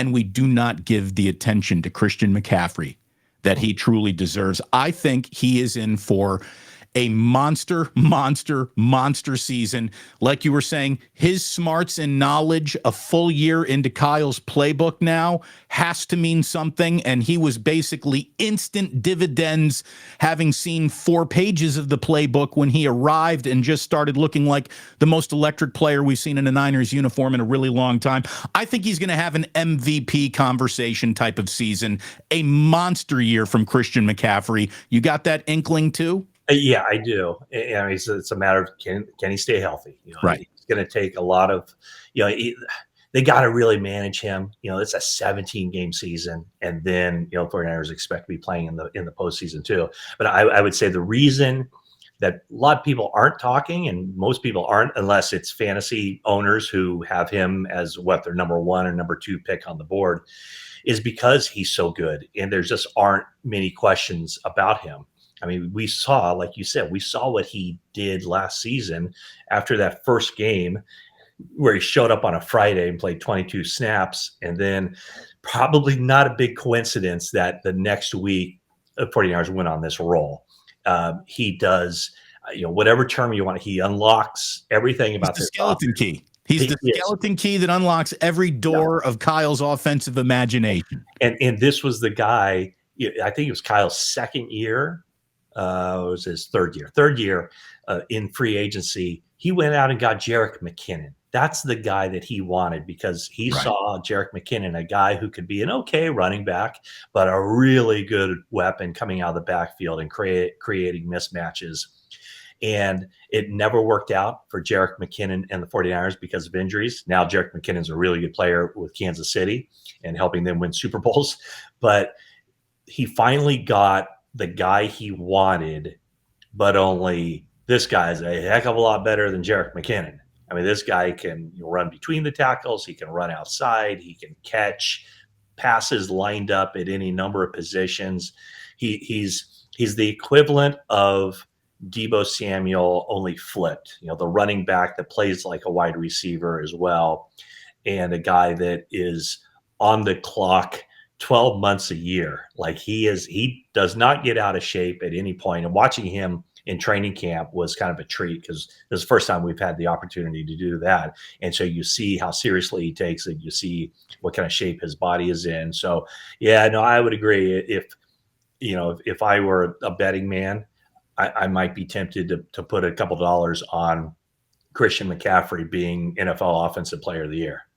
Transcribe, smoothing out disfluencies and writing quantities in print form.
and we do not give the attention to Christian McCaffrey that he truly deserves. I think he is in for a monster season. Like you were saying, his smarts and knowledge a full year into Kyle's playbook now has to mean something. And he was basically instant dividends, having seen 4 pages of the playbook when he arrived and just started looking like the most electric player we've seen in a Niners uniform in a really long time. I think he's going to have an MVP conversation type of season, a monster year from Christian McCaffrey. You got that inkling too? Yeah, I do. And it's a matter of can he stay healthy? Right. It's going to take a lot of, they got to really manage him. It's a 17-game season, and then 49ers expect to be playing in the postseason too. But I would say the reason that a lot of people aren't talking, and most people aren't, unless it's fantasy owners who have him as their number 1 or number 2 pick on the board, is because he's so good, and there just aren't many questions about him. I mean, we saw, like you said, what he did last season after that first game where he showed up on a Friday and played 22 snaps. And then probably not a big coincidence that the next week, the 49ers went on this roll. He does, whatever term you want. He unlocks everyththink about the skeleton key. He's the skeleton key that unlocks every door of Kyle's offensive imagination. And this was the guy, I think it was Kyle's second year. It was his third year in free agency. He went out and got Jerick McKinnon. That's the guy that he wanted, because he saw Jerick McKinnon, a guy who could be an okay running back, but a really good weapon coming out of the backfield and creating mismatches. And it never worked out for Jerick McKinnon and the 49ers because of injuries. Now Jerick McKinnon's a really good player with Kansas City and helping them win Super Bowls. But he finally got the guy he wanted, but only this guy's a heck of a lot better than Jerick McKinnon. I mean, this guy can run between the tackles. He can run outside. He can catch passes lined up at any number of positions. He's the equivalent of Deebo Samuel, only flipped, the running back that plays like a wide receiver as well, and a guy that is on the clock 12 months a year. Like he does not get out of shape at any point. And watching him in training camp was kind of a treat, because this is the first time we've had the opportunity to do that. And so you see how seriously he takes it. You see what kind of shape his body is in. So yeah, no, I would agree. If I were a betting man, I might be tempted to put a couple dollars on Christian McCaffrey being NFL Offensive Player of the Year.